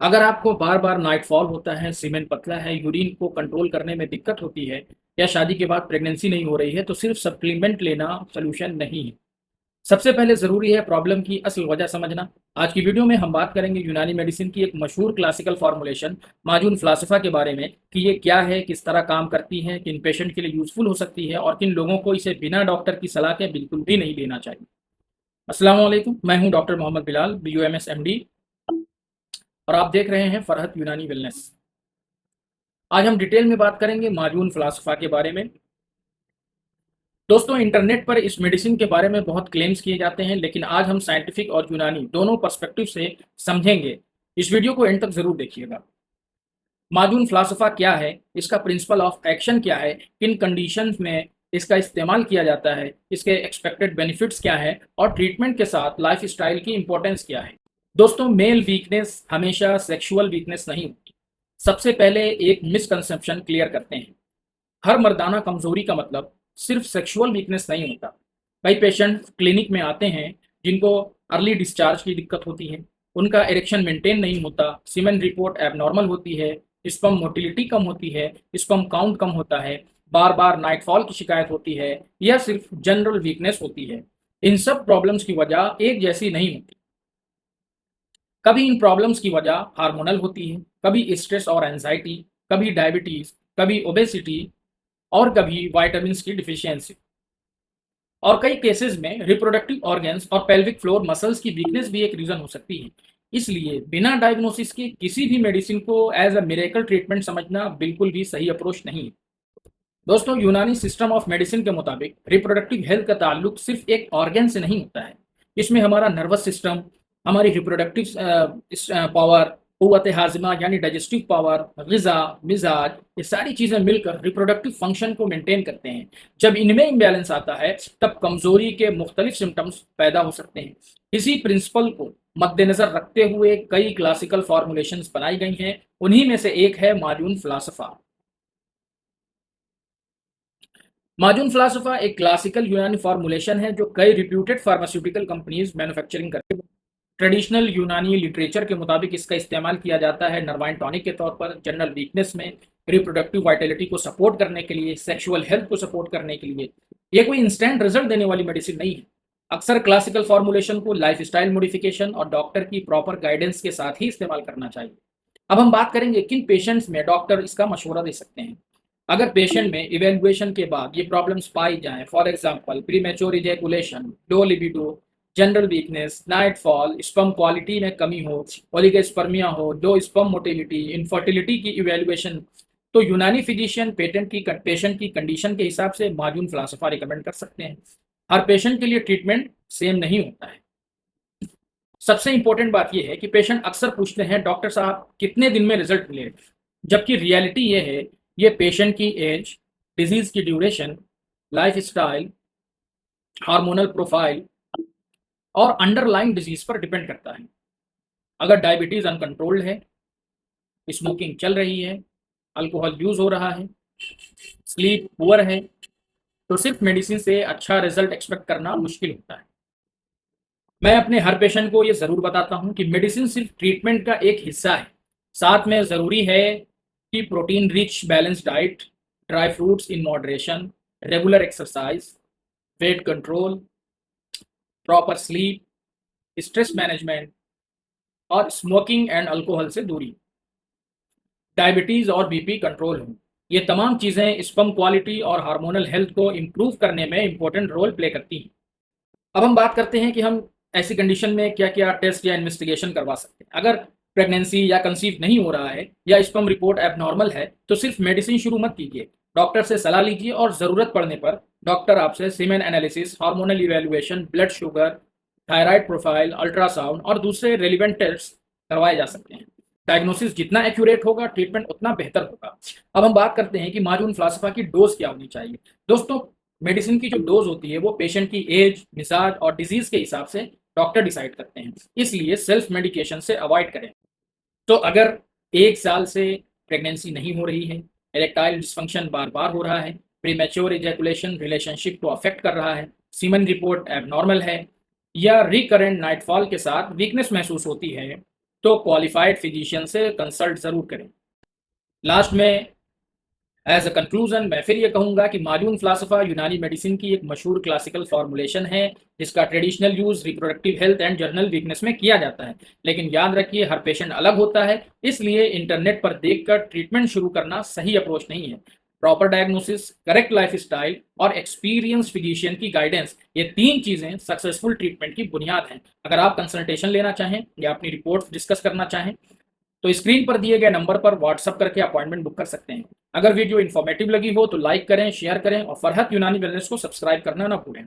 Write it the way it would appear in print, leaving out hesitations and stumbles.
अगर आपको बार बार नाइटफॉल होता है, सीमेन पतला है, यूरिन को कंट्रोल करने में दिक्कत होती है या शादी के बाद प्रेगनेंसी नहीं हो रही है तो सिर्फ सप्लीमेंट लेना सोल्यूशन नहीं है। सबसे पहले ज़रूरी है प्रॉब्लम की असल वजह समझना। आज की वीडियो में हम बात करेंगे यूनानी मेडिसिन की एक मशहूर क्लासिकल फॉर्मुलेशन माजून फ़लासफ़ा के बारे में कि ये क्या है, किस तरह काम करती है, किन पेशेंट के लिए यूज़फुल हो सकती है और किन लोगों को इसे बिना डॉक्टर की सलाह के बिल्कुल भी नहीं लेना चाहिए। अस्सलाम वालेकुम, मैं हूं doctor Mohammad Bilal, BUMS MD, और आप देख रहे हैं फरहत यूनानी वेलनेस। आज हम डिटेल में बात करेंगे माजून फ़लासफ़ा के बारे में। दोस्तों, इंटरनेट पर इस मेडिसिन के बारे में बहुत क्लेम्स किए जाते हैं, लेकिन आज हम साइंटिफिक और यूनानी दोनों पर्सपेक्टिव से समझेंगे। इस वीडियो को एंड तक ज़रूर देखिएगा। माजून फ़लासफ़ा क्या है, इसका प्रिंसिपल ऑफ एक्शन क्या है, किन कंडीशंस में इसका इस्तेमाल किया जाता है, इसके एक्सपेक्टेड बेनिफिट्स क्या है और ट्रीटमेंट के साथ लाइफ स्टाइल की इंपॉर्टेंस क्या है। दोस्तों, मेल वीकनेस हमेशा सेक्सुअल वीकनेस नहीं होती। सबसे पहले एक मिसकंसेप्शन क्लियर करते हैं। हर मर्दाना कमजोरी का मतलब सिर्फ सेक्सुअल वीकनेस नहीं होता। कई पेशेंट क्लिनिक में आते हैं जिनको अर्ली डिस्चार्ज की दिक्कत होती है, उनका इरेक्शन मेंटेन नहीं होता, सीमेन रिपोर्ट एबनॉर्मल होती है, स्पर्म मोटिलिटी कम होती है, स्पर्म काउंट कम होता है, बार बार नाइटफॉल की शिकायत होती है या सिर्फ जनरल वीकनेस होती है। इन सब प्रॉब्लम्स की वजह एक जैसी नहीं होती। कभी इन प्रॉब्लम्स की वजह हार्मोनल होती है, कभी स्ट्रेस और एंजाइटी, कभी डायबिटीज, कभी ओबेसिटी और कभी विटामिन्स की डिफिशियंसी। और कई केसेस में रिप्रोडक्टिव ऑर्गन्स और पेल्विक फ्लोर मसल्स की वीकनेस भी एक रीजन हो सकती है। इसलिए बिना डायग्नोसिस के किसी भी मेडिसिन को एज अ मिरेकल ट्रीटमेंट समझना बिल्कुल भी सही अप्रोच नहीं है। दोस्तों, यूनानी सिस्टम ऑफ मेडिसिन के मुताबिक रिप्रोडक्टिव हेल्थ का ताल्लुक सिर्फ एक ऑर्गन से नहीं होता है। इसमें हमारा नर्वस सिस्टम, हमारी रिप्रोडक्टिव पावर, कुव्वत हाजिमा यानी डाइजेस्टिव पावर, ग़िज़ा, मिजाज, ये सारी चीज़ें मिलकर रिप्रोडक्टिव फंक्शन को मेंटेन करते हैं। जब इनमें इम्बैलेंस आता है तब कमजोरी के मुख्तलिफ सिम्टम्स पैदा हो सकते हैं। इसी प्रिंसिपल को मद्देनजर रखते हुए कई क्लासिकल फॉर्मुलेशंस बनाई गई हैं। उन्हीं में से एक है माजून फ़लासफ़ा। माजून फ़लासफ़ा एक क्लासिकल यूनानी फॉर्मुलेशन है जो कई रिप्यूटेड फार्मास्यूटिकल कंपनीज मैन्युफैक्चरिंग करती हैं। ट्रेडिशनल यूनानी लिटरेचर के मुताबिक इसका इस्तेमाल किया जाता है नर्वाइन टॉनिक के तौर पर, जनरल वीकनेस में, रिप्रोडक्टिव वाइटलिटी को सपोर्ट करने के लिए, सेक्सुअल हेल्थ को सपोर्ट करने के लिए। ये कोई इंस्टेंट रिजल्ट देने वाली मेडिसिन नहीं है। अक्सर क्लासिकल फॉर्मुलेशन को लाइफ स्टाइल मॉडिफिकेशन और डॉक्टर की प्रॉपर गाइडेंस के साथ ही इस्तेमाल करना चाहिए। अब हम बात करेंगे किन पेशेंट्स में डॉक्टर इसका मशवरा दे सकते हैं। अगर पेशेंट में इवेल्युएशन के बाद ये प्रॉब्लम्स पाई जाएं, for example premature ejaculation, low libido, general weakness, nightfall, sperm quality में कमी हो, ओलिगोस्पर्मिया हो, लो स्पर्म मोटिलिटी, इनफर्टिलिटी की इवेल्युएशन, तो यूनानी फिजिशियन पेशेंट की कंडीशन के हिसाब से माजून फ़लासफ़ा रिकमेंड कर सकते हैं। हर पेशेंट के लिए ट्रीटमेंट सेम नहीं होता है। सबसे इंपॉर्टेंट बात यह है कि पेशेंट अक्सर पूछते हैं, डॉक्टर साहब कितने दिन में रिजल्ट मिले, जबकि रियलिटी ये है, ये पेशेंट की एज, डिजीज की duration, life style, hormonal profile और अंडरलाइंग डिजीज पर डिपेंड करता है। अगर डायबिटीज अनकंट्रोल्ड है, स्मोकिंग चल रही है, अल्कोहल यूज हो रहा है, स्लीप पुअर है, तो सिर्फ मेडिसिन से अच्छा रिजल्ट एक्सपेक्ट करना मुश्किल होता है। मैं अपने हर पेशेंट को ये ज़रूर बताता हूँ कि मेडिसिन सिर्फ ट्रीटमेंट का एक हिस्सा है। साथ में ज़रूरी है कि protein rich balance diet, dry fruits in moderation, regular exercise, weight control, proper sleep, stress management और स्मोकिंग एंड अल्कोहल से दूरी, डायबिटीज़ और बीपी कंट्रोल हो। ये तमाम चीज़ें स्पर्म क्वालिटी और हार्मोनल हेल्थ को इम्प्रूव करने में इंपॉर्टेंट रोल प्ले करती हैं। अब हम बात करते हैं कि हम ऐसी कंडीशन में क्या-क्या टेस्ट या इन्वेस्टिगेशन करवा सकते हैं। अगर प्रेगनेंसी या कंसीव नहीं हो रहा है या स्पर्म रिपोर्ट एबनॉर्मल है, तो सिर्फ मेडिसिन शुरू मत कीजिए। डॉक्टर से सलाह लीजिए और ज़रूरत पड़ने पर डॉक्टर आपसे semen analysis, hormonal evaluation, blood sugar, thyroid profile, ultrasound और दूसरे रेलिवेंट टेस्ट करवाए जा सकते हैं। डायग्नोसिस जितना एक्यूरेट होगा, ट्रीटमेंट उतना बेहतर होगा। अब हम बात करते हैं कि माजून फ़लासफ़ा की डोज़ क्या होनी चाहिए। दोस्तों, मेडिसिन की जो डोज होती है वो पेशेंट की एज, मिजाज और डिजीज के हिसाब से डॉक्टर डिसाइड करते हैं। इसलिए सेल्फ मेडिकेशन से अवॉइड करें। तो अगर 1 साल से प्रेगनेंसी नहीं हो रही है, इरेक्टाइल डिस्फंक्शन बार बार हो रहा है, प्रीमेच्योर इजैकुलेशन रिलेशनशिप को अफेक्ट कर रहा है, सीमन रिपोर्ट एबनॉर्मल है या रिकरेंट नाइटफॉल के साथ वीकनेस महसूस होती है, तो क्वालिफाइड फिजिशियन से कंसल्ट ज़रूर करें। लास्ट में एज अ कंक्लूजन मैं फिर ये कहूँगा कि माजून फ़लासफ़ा यूनानी मेडिसिन की एक मशहूर क्लासिकल फॉर्मुलेशन है, जिसका traditional use reproductive health and journal weakness में किया जाता है। लेकिन याद रखिए, हर पेशेंट अलग होता है, इसलिए इंटरनेट पर देखकर ट्रीटमेंट शुरू करना सही अप्रोच नहीं है। प्रॉपर डायग्नोसिस, करेक्ट लाइफस्टाइल और एक्सपीरियंस फिजिशियन की गाइडेंस, ये 3 चीज़ें सक्सेसफुल ट्रीटमेंट की बुनियाद हैं। अगर आप कंसल्टेशन लेना चाहें या अपनी रिपोर्ट्स डिस्कस करना चाहें, तो स्क्रीन पर दिए गए नंबर पर व्हाट्सएप करके अपॉइंटमेंट बुक कर सकते हैं। अगर वीडियो इन्फॉर्मेटिव लगी हो तो लाइक करें, शेयर करें और फरहत यूनानी वेलनेस को सब्सक्राइब करना ना भूलें।